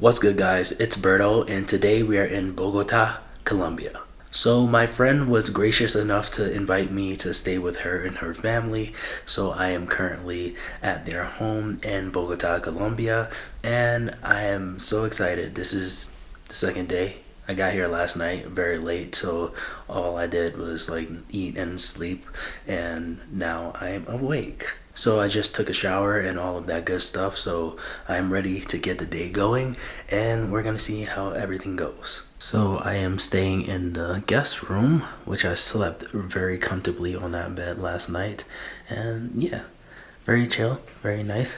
What's good, guys? It's Berto, and today we are in Bogota, Colombia. So my friend was gracious enough to invite me to stay with her and her family. So I am currently at their home in Bogota, Colombia, and I am so excited. This is the second day. I got here last night very late, so all I did was like eat and sleep, and now I am awake. So I just took a shower and all of that good stuff, so I'm ready to get the day going, and we're gonna see how everything goes. So I am staying in the guest room, which I slept very comfortably on that bed last night, and yeah, very chill, very nice.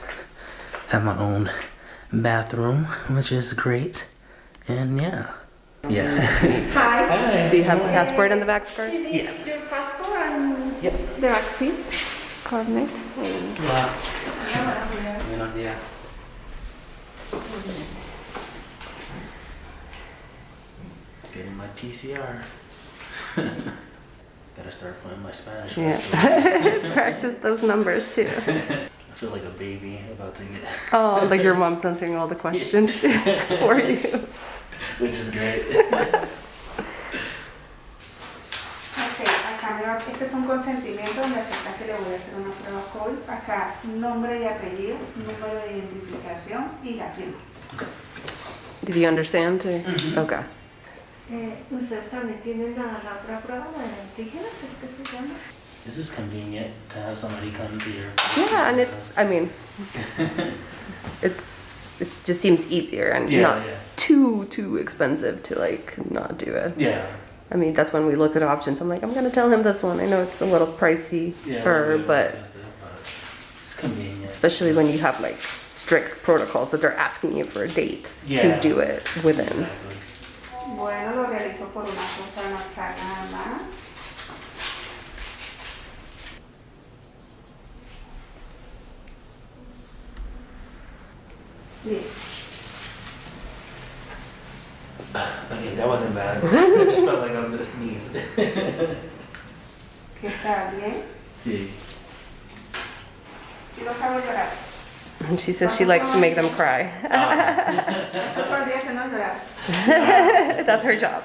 Have my own bathroom, which is great, and yeah. Hi. Hi. Do you have the passport and the vaccine card? Yeah. Your passport and Yep. the vaccines. Coordinate. Hola. Buenos días. Getting my PCR. Gotta start playing my Spanish. Yeah. Practice those numbers too. I feel like a baby about to get. Oh, like your mom's answering all the questions for you. Which is great. Ok, acá me va, este es un consentimiento donde acepta que le voy a hacer una prueba COVID. Acá nombre y apellido, número de identificación y la firma. Did you understand? Okay. ¿Ustedes también tienen la otra prueba, la de antígenos? ¿Es que se llama? This is convenient to have somebody come to your. Yeah, and I mean, it just seems easier and not too expensive to like not do it. Yeah. I mean, that's when we look at options. I'm like, I'm gonna tell him this one. I know it's a little pricey, but it's convenient. especially when you have like strict protocols that they're asking you for dates to do it within. Exactly. Bueno, lo realizo por una cosa nasal nada más. Listo. Okay, that wasn't bad. I just felt like I was gonna sneeze. ¿Qué está bien? Sí. Si los hago llorar. And she says she likes to make them cry. Esto por el día se no llorar. That's her job.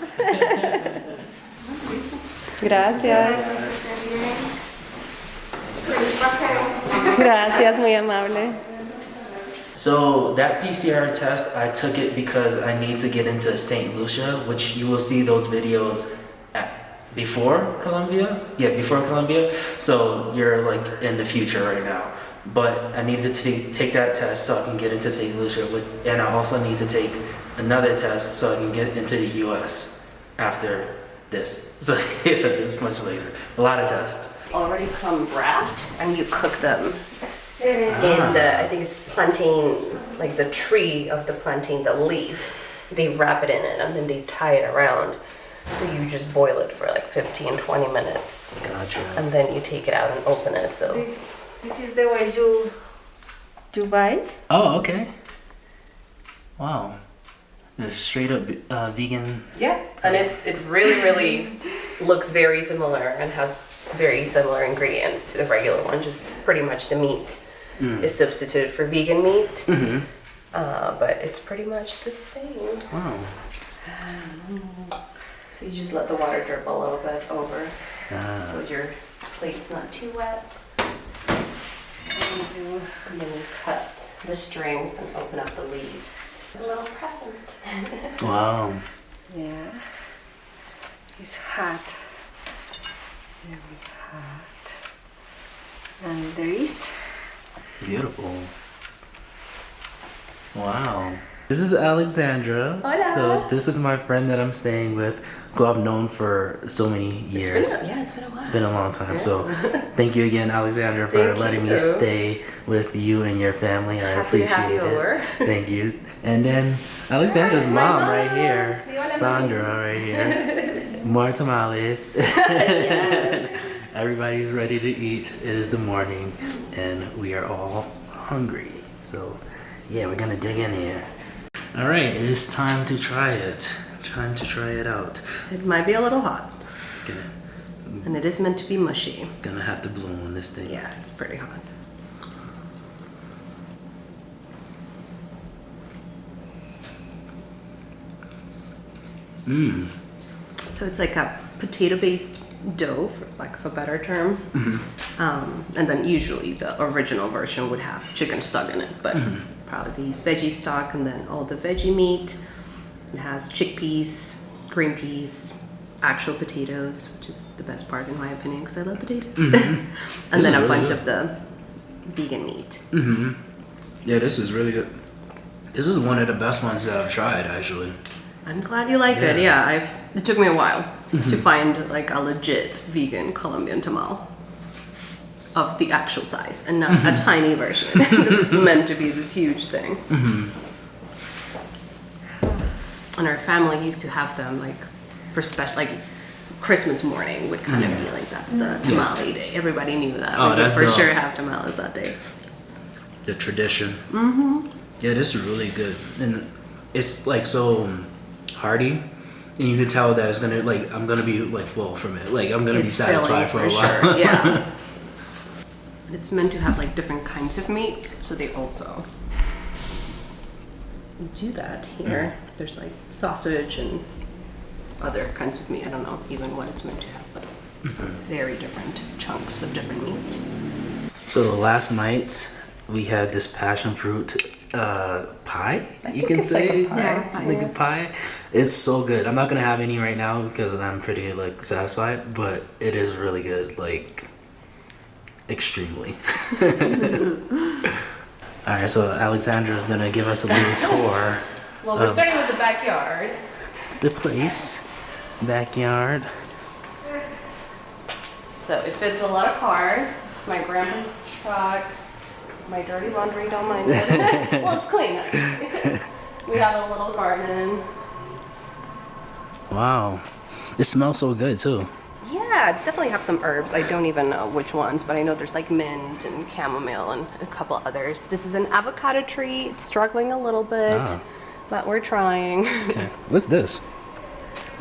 Gracias. Feliz paseo. Gracias, muy amable. So that PCR test, I took it because I need to get into St. Lucia, which you will see those videos before Colombia. Yeah, before Colombia. So you're like in the future right now. But I need to take that test so I can get into St. Lucia. And I also need to take another test so I can get into the US after this. So yeah, it's much later. A lot of tests. Already come wrapped, and you cook them in the, I think it's plantain, like the tree of the plantain, the leaf. They wrap it in it and then they tie it around. So you just boil it for like 15, 20 minutes. Gotcha. And then you take it out and open it. So This is the way you buy it? Oh, okay. Wow. They're straight up vegan. yeah, and it really looks very similar and has very similar ingredients to the regular one. Just pretty much the meat is substituted for vegan meat, but it's pretty much the same. Wow. So you just let the water drip a little bit over, Ah. so your plate's not too wet. And then you cut the strings and open up the leaves. A little present. Wow. Yeah. It's hot. Very hot. And there is. Beautiful. Wow. This is Alexandra. Hola. So this is my friend that I'm staying with, who I've known for so many years. It's been a while. It's been a long time. So thank you again, Alexandra, for Thank letting me you. stay with you and your family. I Happy to appreciate have you it. over. Thank you. And then Alexandra's Hi, my mom right mom. here, Hola, Sandra right here. More tamales. Yes. Everybody's ready to eat. It is the morning and we are all hungry. So yeah, we're gonna dig in here. All right, it is time to try it. Time to try it out. It might be a little hot, Gonna, and it is meant to be mushy. gonna have to blow on this thing. Yeah, it's pretty hot. So it's like a potato-based dough, for lack of a better term. And then usually the original version would have chicken stock in it, but probably they use veggie stock and then all the veggie meat. It has chickpeas, green peas, actual potatoes, which is the best part in my opinion because I love potatoes. And then a bunch of the vegan meat. Yeah, this is really good. This is one of the best ones that I've tried, actually. I'm glad you like it. Yeah, it took me a while to find like a legit vegan Colombian tamal of the actual size and not a tiny version because it's meant to be this huge thing. And our family used to have them like for special, like Christmas morning would kind of be like that's the tamale day. Everybody knew that. Oh, we would for sure have tamales that day. The tradition. Yeah, this is really good, and it's like so hearty, and you can tell that it's gonna like I'm gonna be like full from it. Like I'm gonna be satisfied for a while. Sure. Yeah. It's meant to have like different kinds of meat, so they also do that here. There's like sausage and other kinds of meat. I don't know even what it's meant to have, but very different chunks of different meat. So last night we had this passion fruit pie. You can say like a pie. It's so good. I'm not gonna have any right now because I'm pretty like satisfied, but it is really good. Like extremely. All right, so Alexandra is gonna give us a little tour. Well, we're starting with the backyard. The place, backyard. So it fits a lot of cars. My grandpa's truck. My dirty laundry, don't mind it. Well, it's clean actually. We have a little garden. Wow, it smells so good too. Yeah, definitely have some herbs. I don't even know which ones, but I know there's like mint and chamomile and a couple others. This is an avocado tree. It's struggling a little bit, but we're trying. Okay. What's this?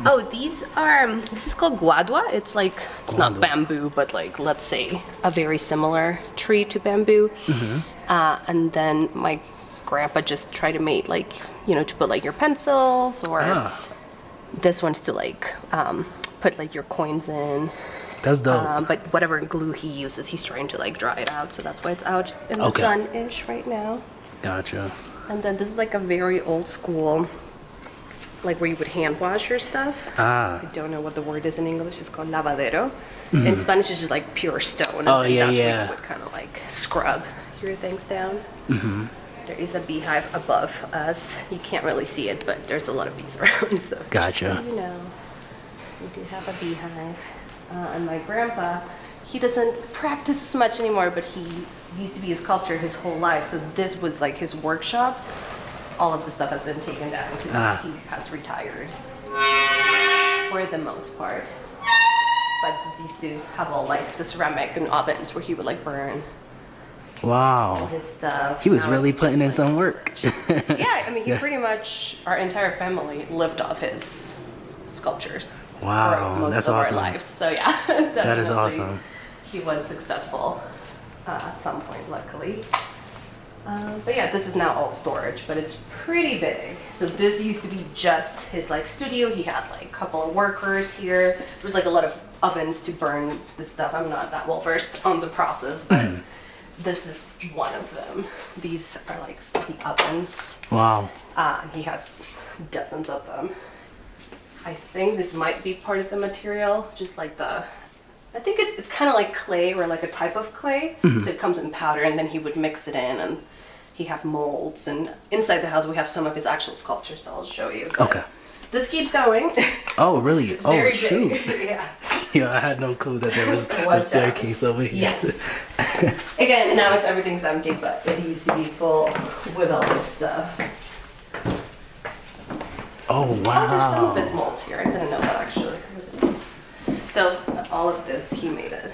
Oh, these are, this is called guadua. It's like, it's not Guadua. bamboo, but like, let's say a very similar tree to bamboo. And then my grandpa just tried to make like, you know, to put like your pencils or this one's to like, put like your coins in. That's dope. But whatever glue he uses, he's trying to like dry it out. So that's why it's out in the sun-ish right now. Gotcha. And then this is like a very old school, like where you would hand wash your stuff. I don't know what the word is in English. It's called lavadero. In Spanish, it's just like pure stone. Oh, And yeah, that's yeah. where you would kind of like scrub your things down. There is a beehive above us. You can't really see it, but there's a lot of bees around. So Gotcha. just so you know, we do have a beehive. And my grandpa, he doesn't practice as much anymore, but he used to be a sculptor his whole life. So this was like his workshop. All of the stuff has been taken down because he has retired for the most part. But this used to have all like the ceramic and ovens where he would like burn Wow. his stuff. He was Now really it's putting in just, some work. yeah, I mean, he pretty much, our entire family lived off his sculptures. Wow, for most that's of awesome. Our lives. So yeah, That is definitely awesome. He was successful at some point, luckily. But yeah, this is now all storage, but it's pretty big. So this used to be just his like studio. He had like a couple of workers here. There was like a lot of ovens to burn the stuff. I'm not that well versed on the process, but this is one of them. These are like the ovens. Wow. He had dozens of them. I think this might be part of the material, just like the, I think it's kind of like clay or like a type of clay. So it comes in powder and then he would mix it in and he had molds, and inside the house we have some of his actual sculptures, so I'll show you. But Okay. this keeps going. Oh, really? It's Oh, very shoot. big. Yeah. Yeah, I had no clue that there was a Watch staircase over here. Yes. Again, now everything's empty, but it used to be full with all this stuff. Oh, Oh, there's some of wow. his molds here. I didn't know that actually. Look at this. So all of this, he made it.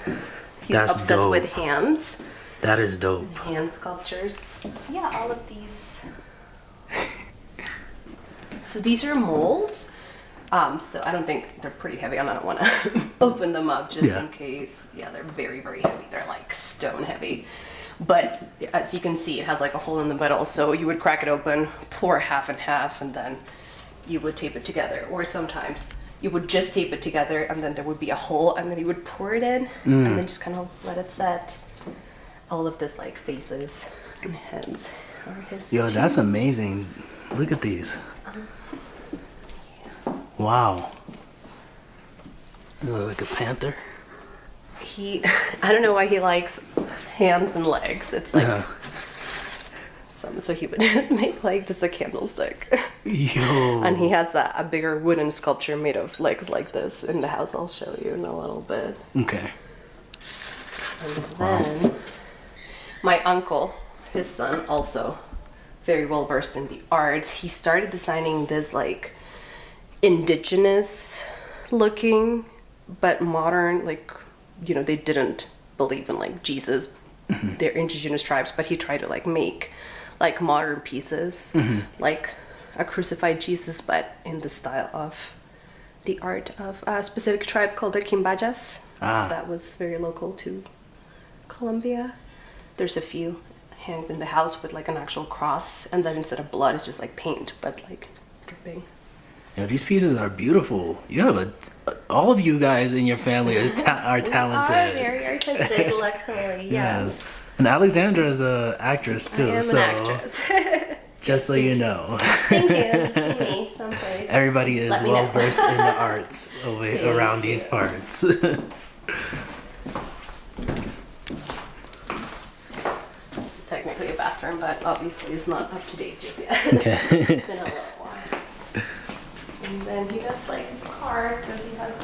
He's That's obsessed dope. with hands, That is dope. hand sculptures. Yeah, all of these. So these are molds. So I don't think they're pretty heavy. I don't want to open them up just Yeah. in case. Yeah, they're very, very heavy. They're like stone heavy. But as you can see, it has like a hole in the middle. So you would crack it open, pour half and half, and then you would tape it together, or sometimes you would just tape it together and then there would be a hole and then you would pour it in and then just kind of let it set. All of this like faces and heads are his. Yo, that's amazing. Look at these. Wow. You look like a panther. I don't know why he likes hands and legs. It's like so he would just make like this a candlestick. Yo. And he has a bigger wooden sculpture made of legs like this in the house. I'll show you in a little bit. Okay. And then my uncle, his son, also very well versed in the arts. He started designing this like indigenous looking but modern, like, you know, they didn't believe in like Jesus. They're indigenous tribes, but he tried to like make like modern pieces, like a crucified Jesus, but in the style of the art of a specific tribe called the Quimbayas. That was very local to Colombia. There's a few hanged in the house with like an actual cross, and then instead of blood, it's just like paint, but like dripping. Yeah, these pieces are beautiful. You have all of you guys in your family are talented. We are very artistic, luckily. Yes. And Alexandra is an actress too. I am an actress. Just so you know. Thank you. See me someplace. Everybody is Let me well know. versed in the arts around these parts. This is technically a bathroom, but obviously it's not up to date just yet. Okay. It's been a little while. And then he does like his cars, so he has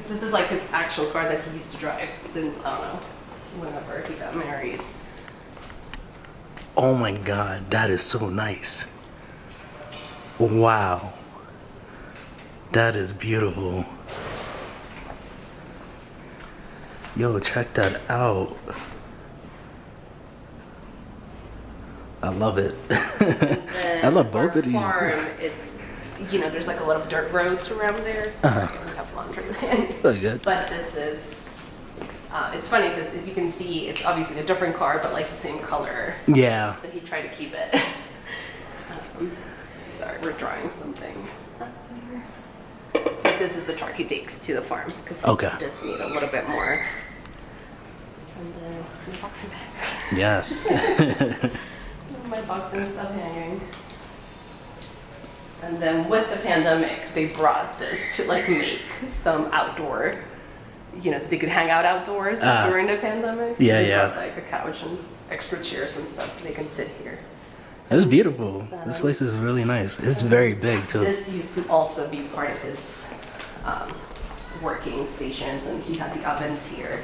this is like his actual car that he used to drive since, I don't know, whenever he got married. Oh my God, that is so nice. Wow. That is beautiful. Yo, check that out. I love it. I love both of these. Farm is, you know, there's like a lot of dirt roads around there. Sorry, we have laundry land. Look good. But this is, it's funny because if you can see, it's obviously a different car, but like the same color. Yeah. So he tried to keep it. Sorry, we're drawing some things up there. But this is the truck he takes to the farm because he does need a little bit more. And then some boxing bag. Yes. My boxing stuff hanging. And then with the pandemic, they brought this to like make some outdoor, you know, so they could hang out outdoors during the pandemic. Yeah, so they yeah. brought, like a couch and extra chairs and stuff so they can sit here. That's beautiful. This place is really nice. It's very big too. This used to also be part of his working stations, and he had the ovens here.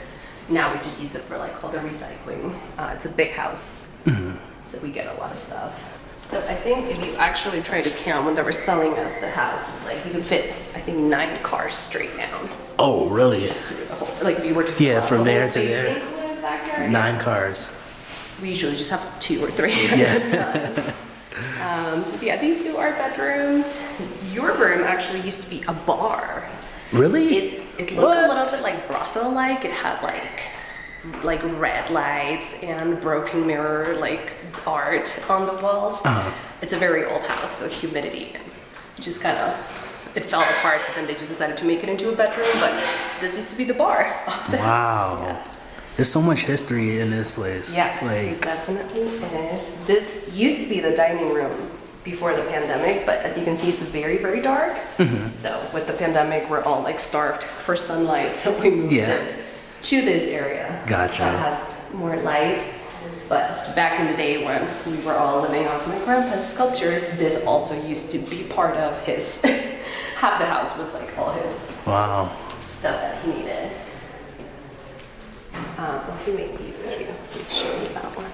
Now we just use it for like all the recycling. It's a big house, so we get a lot of stuff. So I think if you actually try to count when they were selling us the house, it's like you can fit, I think, 9 cars straight down. Oh, really? Through the whole, like if you were to Yeah, fill from the there whole to space there. including the backyard. 9 cars. We usually just have 2 or 3 Yeah. at a time. So yeah, these 2 are bedrooms. Your room actually used to be a bar. Really? It looked a little bit like brothel-like. It had like red lights and broken mirror like art on the walls. It's a very old house, so humidity just kind of, it fell apart, so then they just decided to make it into a bedroom, but this used to be the bar of the house. Yeah. There's so much history in this place. Yes, it definitely is. This used to be the dining room before the pandemic, but as you can see, it's very, very dark. So with the pandemic, we're all like starved for sunlight, so we moved it to this area. Gotcha. That has more light. But back in the day when we were all living off my grandpa's sculptures, this also used to be part of his, half the house was like all his stuff that he needed. Well, he made these too. Let me show you that one.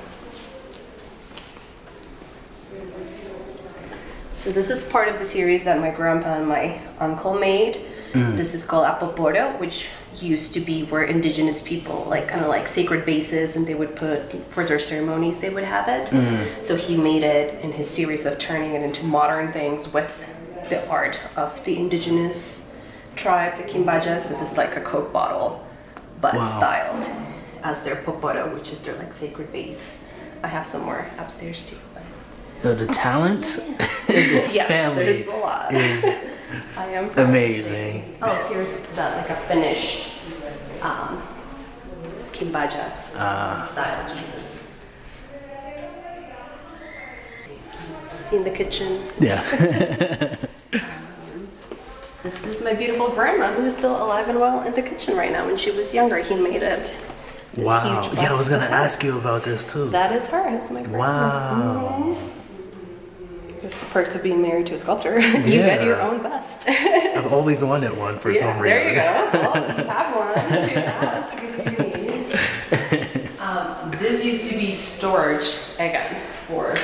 So this is part of the series that my grandpa and my uncle made. This is called Apoporo, which used to be where indigenous people, like kind of like sacred vases, and they would put, for their ceremonies, they would have it. So he made it in his series of turning it into modern things with the art of the indigenous tribe, the Quimbayas. So this is like a Coke bottle, but styled as their poporo, which is their like sacred vase. I have some more upstairs too. But The talent in this Yes, family there's a lot. is I am proud to amazing. say. Oh, here's like a finished Kimbaja style Jesus. See in the kitchen. Yeah. This is my beautiful grandma who is still alive and well in the kitchen right now. When she was younger, he made it. This Wow. huge Yeah, I was bust gonna of her. ask you about this too. That is her. That's my grandma. Wow. It's the perks of being married to a sculptor. You get your Yeah. own bust. I've always wanted one for some reason. There you go. Well, you have one to ask if you need. This used to be storage, again, for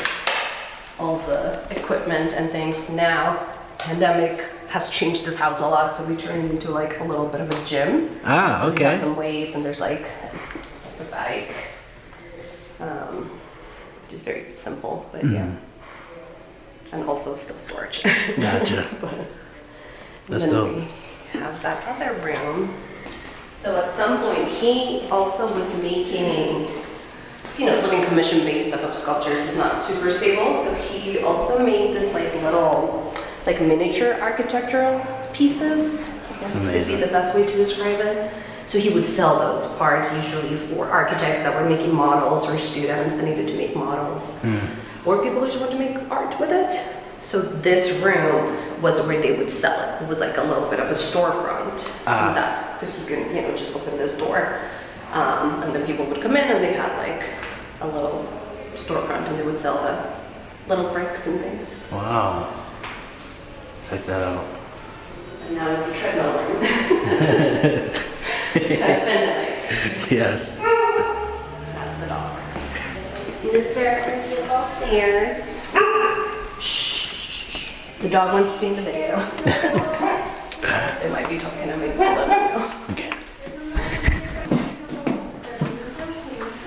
all the equipment and things. Now, pandemic has changed this house a lot, so we turned it into like a little bit of a gym. Ah, So we have okay. some weights, and there's like a bike. Just very simple, but yeah. And also still storage. Gotcha. That's then dope. we have that other room. So at some point, he also was making, living commission based stuff of sculptures is not super stable. So he also made this like little, like miniature architectural pieces. I guess would be amazing. the best way to describe it. So he would sell those parts usually for architects that were making models or students that needed to make models. Or people who just want to make art with it. So this room was where they would sell it. It was like a little bit of a storefront. And that's because you can, just open this door. And then people would come in and they had like a little storefront and they would sell the little bricks and things. Wow. Check that out. And now it's the treadmill room. Has been like, Yes. that's the dog. These are our little stairs. Shh. The dog wants to be in the video. They might be talking to me. Let me know. Okay.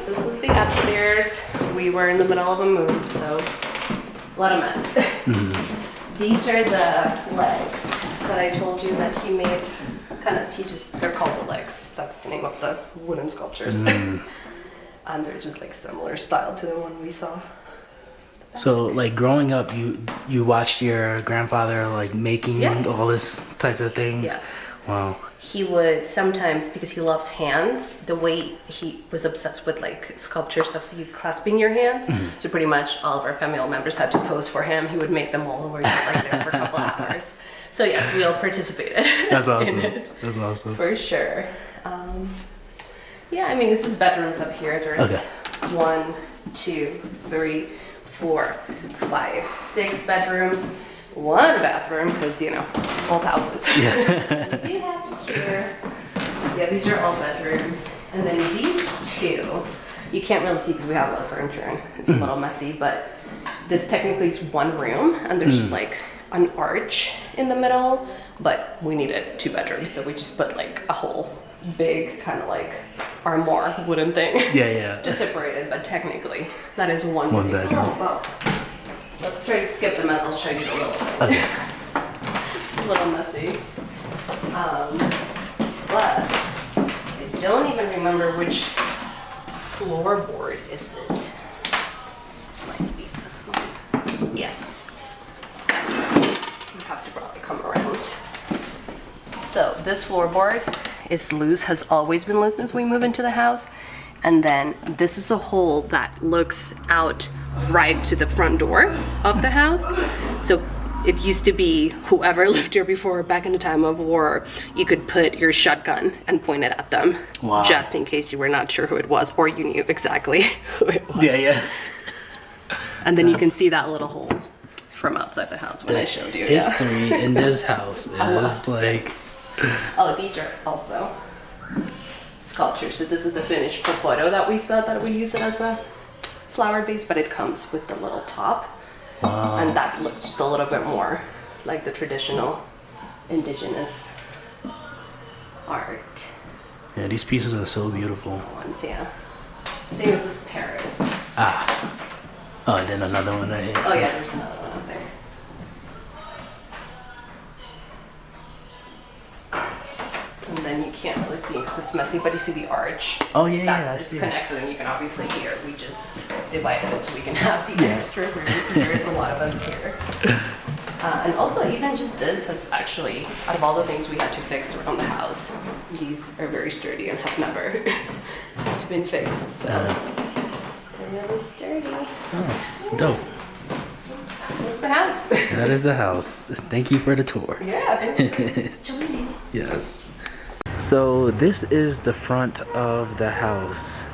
This is the upstairs. We were in the middle of a move, so a lot of mess. These are the legs that I told you that he made. They're called the legs. That's the name of the wooden sculptures. And they're just like similar style to the one we saw. So, like growing up, you watched your grandfather like making Yeah. all this types of things. Yes. Wow. He would sometimes, because he loves hands, the way he was obsessed with like sculptures of you clasping your hands. So pretty much all of our family members had to pose for him. He would make them all, and we're just like there for a couple hours. So yes, we all participated. That's awesome. in it, That's awesome. for sure. Yeah, I mean, it's just bedrooms up here. There's Okay. 1, 2, 3, 4, 5, 6 bedrooms, 1 bathroom, because old houses. Yeah. You have to share. Yeah, these are all bedrooms. And then these 2, you can't really see because we have a lot of furniture and it's a little messy, but this technically is 1 room and there's just like an arch in the middle, but we needed 2 bedrooms, so we just put like a whole big kind of like armoire wooden thing. Yeah. Just separated, but technically that is one One big- bedroom. Oh, wow. Let's try to skip them as I'll show you the little thing. Okay. It's a little messy. But I don't even remember which floorboard is it. Might be this one. Yeah. You have to probably come around. So this floorboard is loose, has always been loose since we moved into the house. And then this is a hole that looks out right to the front door of the house. So it used to be whoever lived here before, back in the time of war, you could put your shotgun and point it at them. Wow. Just in case you were not sure who it was or you knew exactly who it was. Yeah. And then you can see that little hole from outside the house when I showed you. Yeah. History in this house is like. Oh, these are also sculptures. So this is the finished popoto that we saw that we use it as a flower base, but it comes with the little top. Wow. And that looks just a little bit more like the traditional indigenous art Yeah, these pieces are so beautiful. ones, yeah. I think this is Paris. Oh, and then another one right here. Oh yeah, there's another one up there. And then you can't really see because it's messy, but you see the arch. Oh yeah, yeah, I It's see it. connected, and you can obviously hear. We just divided it so we can have the extra room here. It's a lot of us here. And also, even just this has actually, out of all the things we had to fix around the house, these are very sturdy and have never been fixed. So they're really sturdy. Oh, dope. That's the house. That is the house. Thank you for the tour. Yeah. Thanks for joining. Yes. So this is the front of the house.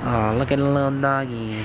Oh, look at the little doggy.